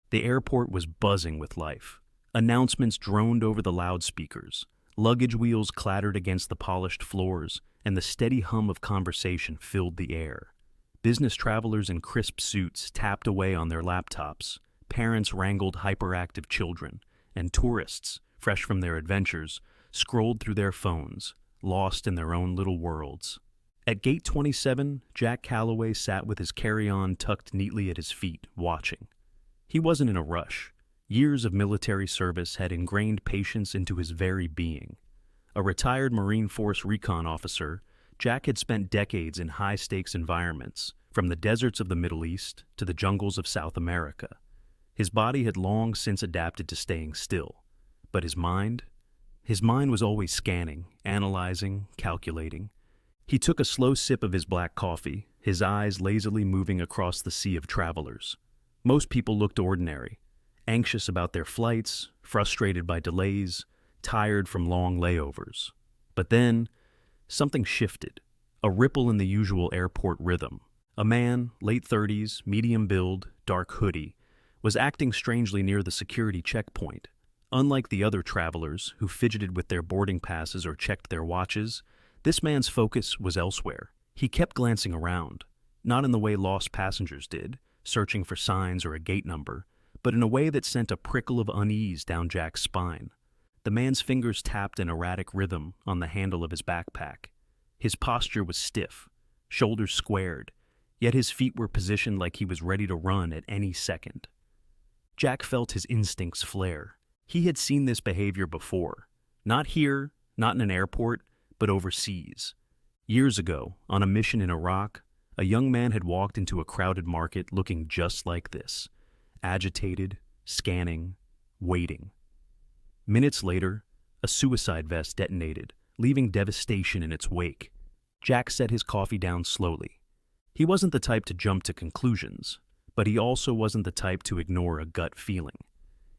The airport was buzzing with life. Announcements droned over the loudspeakers. Luggage wheels clattered against the polished floors, and the steady hum of conversation filled the air. Business travelers in crisp suits tapped away on their laptops. Parents wrangled hyperactive children, and tourists, fresh from their adventures, scrolled through their phones, lost in their own little worlds. At Gate 27, Jack Calloway sat with his carry-on tucked neatly at his feet, watching. He wasn't in a rush. Years of military service had ingrained patience into his very being. A retired Marine Force recon officer, Jack had spent decades in high-stakes environments, from the deserts of the Middle East to the jungles of South America. His body had long since adapted to staying still. But his mind? His mind was always scanning, analyzing, calculating. He took a slow sip of his black coffee, his eyes lazily moving across the sea of travelers. Most people looked ordinary, anxious about their flights, frustrated by delays, tired from long layovers. But then, something shifted, a ripple in the usual airport rhythm. A man, late 30s, medium build, dark hoodie, was acting strangely near the security checkpoint. Unlike the other travelers who fidgeted with their boarding passes or checked their watches, this man's focus was elsewhere. He kept glancing around, not in the way lost passengers did, searching for signs or a gate number, but in a way that sent a prickle of unease down Jack's spine. The man's fingers tapped an erratic rhythm on the handle of his backpack. His posture was stiff, shoulders squared, yet his feet were positioned like he was ready to run at any second. Jack felt his instincts flare. He had seen this behavior before. Not here, not in an airport, but overseas. Years ago, on a mission in Iraq, a young man had walked into a crowded market looking just like this. Agitated, scanning, waiting. Minutes later, a suicide vest detonated, leaving devastation in its wake. Jack set his coffee down slowly. He wasn't the type to jump to conclusions, but he also wasn't the type to ignore a gut feeling.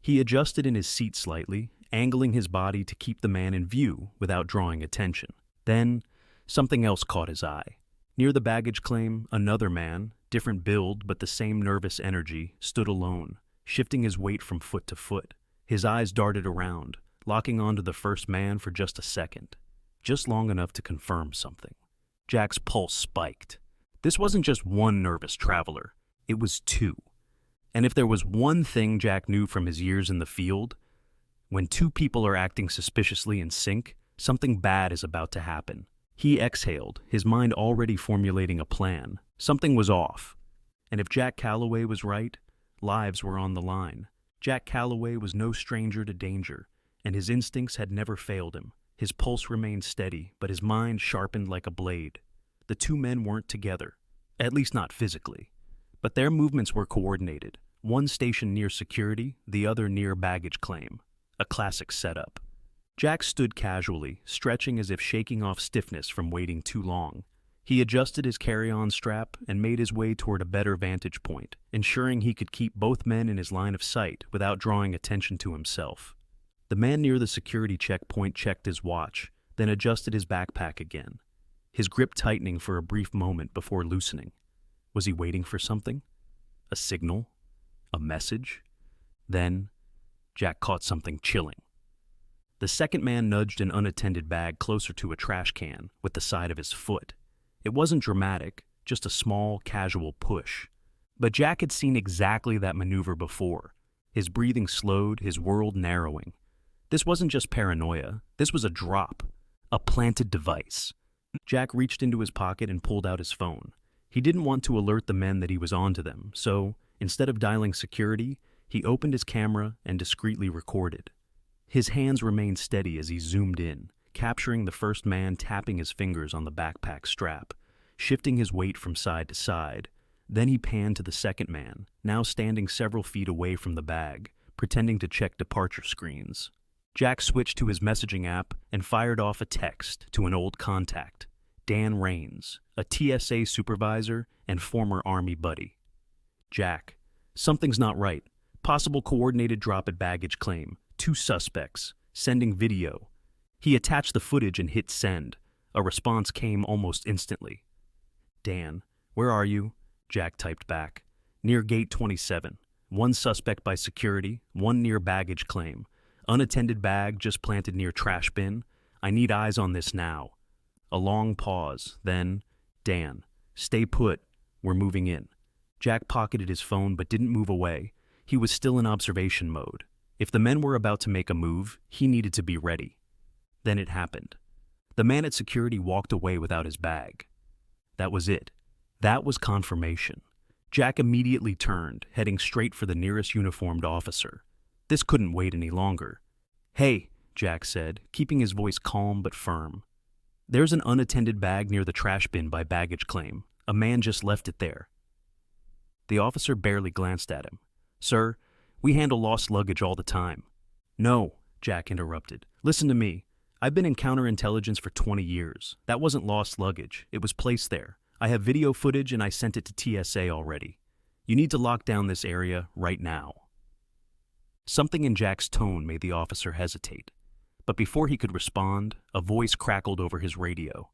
He adjusted in his seat slightly, angling his body to keep the man in view without drawing attention. Then, something else caught his eye. Near the baggage claim, another man, different build but the same nervous energy, stood alone, shifting his weight from foot to foot. His eyes darted around, locking onto the first man for just a second, just long enough to confirm something. Jack's pulse spiked. This wasn't just one nervous traveler, it was two. And if there was one thing Jack knew from his years in the field, when two people are acting suspiciously in sync, something bad is about to happen. He exhaled, his mind already formulating a plan. Something was off. And if Jack Calloway was right, lives were on the line. Jack Calloway was no stranger to danger, and his instincts had never failed him. His pulse remained steady, but his mind sharpened like a blade. The two men weren't together, at least not physically. But their movements were coordinated, one stationed near security, the other near baggage claim. A classic setup. Jack stood casually, stretching as if shaking off stiffness from waiting too long. He adjusted his carry-on strap and made his way toward a better vantage point, ensuring he could keep both men in his line of sight without drawing attention to himself. The man near the security checkpoint checked his watch, then adjusted his backpack again, his grip tightening for a brief moment before loosening. Was he waiting for something? A signal? A message? Then, Jack caught something chilling. The second man nudged an unattended bag closer to a trash can with the side of his foot. It wasn't dramatic, just a small, casual push. But Jack had seen exactly that maneuver before. His breathing slowed, his world narrowing. This wasn't just paranoia. This was a drop, a planted device. Jack reached into his pocket and pulled out his phone. He didn't want to alert the men that he was onto them, so instead of dialing security, he opened his camera and discreetly recorded. His hands remained steady as he zoomed in, capturing the first man tapping his fingers on the backpack strap, shifting his weight from side to side. Then he panned to the second man, now standing several feet away from the bag, pretending to check departure screens. Jack switched to his messaging app and fired off a text to an old contact, Dan Rains, a TSA supervisor and former Army buddy. Jack, something's not right. Possible coordinated drop at baggage claim. 2 suspects. Sending video. He attached the footage and hit send. A response came almost instantly. Dan, where are you? Jack typed back. Near gate 27. One suspect by security, one near baggage claim. Unattended bag just planted near trash bin. I need eyes on this now. A long pause, then, Dan, stay put. We're moving in. Jack pocketed his phone but didn't move away. He was still in observation mode. If the men were about to make a move, he needed to be ready. Then it happened. The man at security walked away without his bag. That was it. That was confirmation. Jack immediately turned, heading straight for the nearest uniformed officer. This couldn't wait any longer. "Hey," Jack said, keeping his voice calm but firm. "There's an unattended bag near the trash bin by baggage claim. A man just left it there." The officer barely glanced at him. "Sir, we handle lost luggage all the time." "No," Jack interrupted. "Listen to me. I've been in counterintelligence for 20 years. That wasn't lost luggage. It was placed there. I have video footage and I sent it to TSA already. You need to lock down this area right now." Something in Jack's tone made the officer hesitate. But before he could respond, a voice crackled over his radio.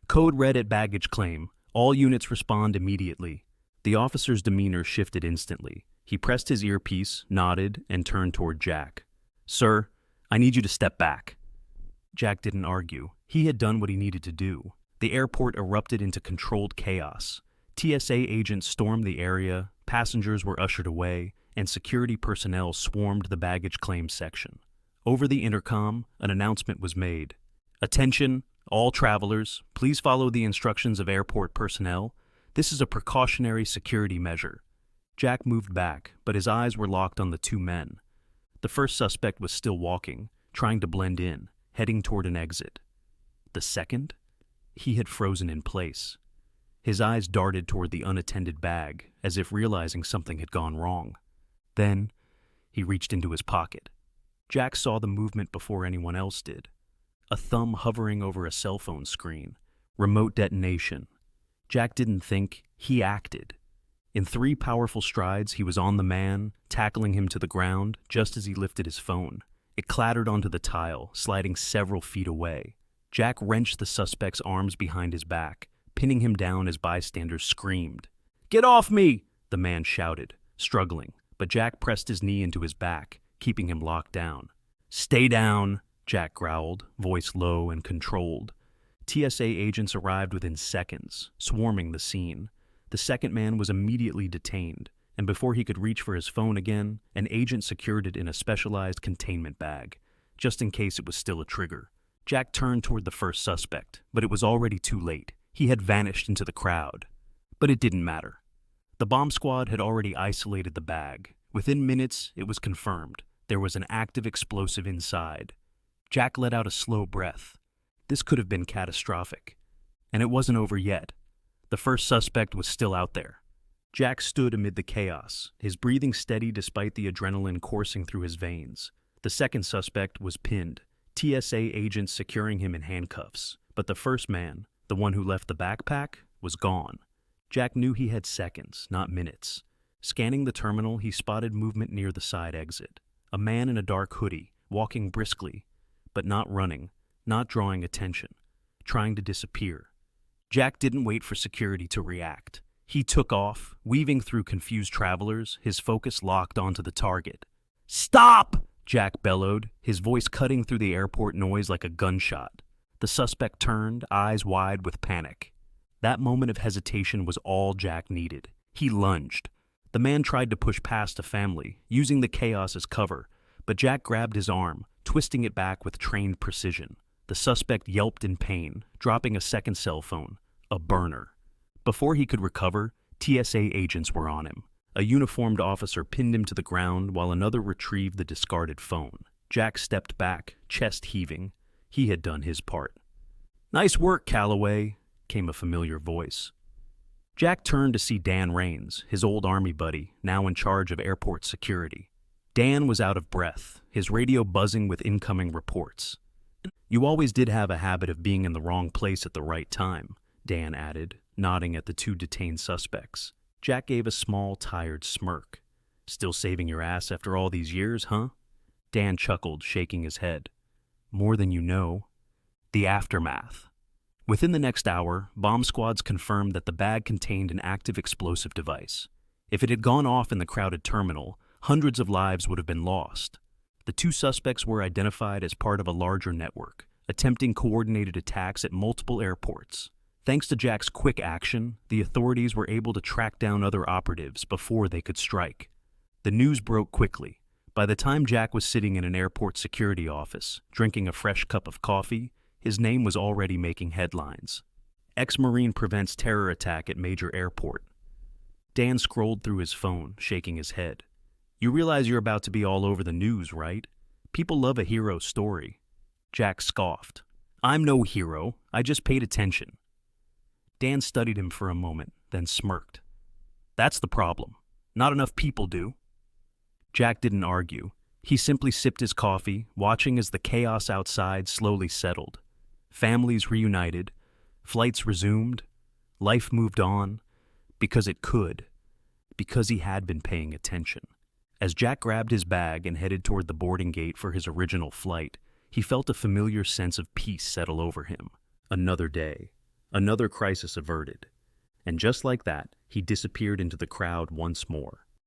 "Code red at baggage claim. All units respond immediately." The officer's demeanor shifted instantly. He pressed his earpiece, nodded, and turned toward Jack. "Sir, I need you to step back." Jack didn't argue. He had done what he needed to do. The airport erupted into controlled chaos. TSA agents stormed the area, passengers were ushered away, and security personnel swarmed the baggage claim section. Over the intercom, an announcement was made. "Attention, all travelers, please follow the instructions of airport personnel. This is a precautionary security measure." Jack moved back, but his eyes were locked on the two men. The first suspect was still walking, trying to blend in, heading toward an exit. The second? He had frozen in place. His eyes darted toward the unattended bag, as if realizing something had gone wrong. Then, he reached into his pocket. Jack saw the movement before anyone else did. A thumb hovering over a cell phone screen. Remote detonation. Jack didn't think, he acted. In 3 powerful strides, he was on the man, tackling him to the ground just as he lifted his phone. It clattered onto the tile, sliding several feet away. Jack wrenched the suspect's arms behind his back, pinning him down as bystanders screamed. "Get off me!" the man shouted, struggling, but Jack pressed his knee into his back, keeping him locked down. "Stay down," Jack growled, voice low and controlled. TSA agents arrived within seconds, swarming the scene. The second man was immediately detained, and before he could reach for his phone again, an agent secured it in a specialized containment bag, just in case it was still a trigger. Jack turned toward the first suspect, but it was already too late. He had vanished into the crowd. But it didn't matter. The bomb squad had already isolated the bag. Within minutes, it was confirmed. There was an active explosive inside. Jack let out a slow breath. This could have been catastrophic. And it wasn't over yet. The first suspect was still out there. Jack stood amid the chaos, his breathing steady despite the adrenaline coursing through his veins. The second suspect was pinned, TSA agents securing him in handcuffs. But the first man, the one who left the backpack, was gone. Jack knew he had seconds, not minutes. Scanning the terminal, he spotted movement near the side exit. A man in a dark hoodie, walking briskly, but not running, not drawing attention, trying to disappear. Jack didn't wait for security to react. He took off, weaving through confused travelers, his focus locked onto the target. "Stop!" Jack bellowed, his voice cutting through the airport noise like a gunshot. The suspect turned, eyes wide with panic. That moment of hesitation was all Jack needed. He lunged. The man tried to push past a family, using the chaos as cover, but Jack grabbed his arm, twisting it back with trained precision. The suspect yelped in pain, dropping a second cell phone, a burner. Before he could recover, TSA agents were on him. A uniformed officer pinned him to the ground while another retrieved the discarded phone. Jack stepped back, chest heaving. He had done his part. "Nice work, Calloway," came a familiar voice. Jack turned to see Dan Rains, his old army buddy, now in charge of airport security. Dan was out of breath, his radio buzzing with incoming reports. "You always did have a habit of being in the wrong place at the right time," Dan added, nodding at the 2 detained suspects. Jack gave a small, tired smirk. "Still saving your ass after all these years, huh?" Dan chuckled, shaking his head. "More than you know." The aftermath. Within the next hour, bomb squads confirmed that the bag contained an active explosive device. If it had gone off in the crowded terminal, hundreds of lives would have been lost. The two suspects were identified as part of a larger network, attempting coordinated attacks at multiple airports. Thanks to Jack's quick action, the authorities were able to track down other operatives before they could strike. The news broke quickly. By the time Jack was sitting in an airport security office, drinking a fresh cup of coffee, his name was already making headlines. Ex-Marine prevents terror attack at major airport. Dan scrolled through his phone, shaking his head. You realize you're about to be all over the news, right? People love a hero story. Jack scoffed. I'm no hero. I just paid attention. Dan studied him for a moment, then smirked. That's the problem. Not enough people do. Jack didn't argue. He simply sipped his coffee, watching as the chaos outside slowly settled. Families reunited, flights resumed, life moved on, because it could, because he had been paying attention. As Jack grabbed his bag and headed toward the boarding gate for his original flight, he felt a familiar sense of peace settle over him. Another day, another crisis averted, and just like that, he disappeared into the crowd once more.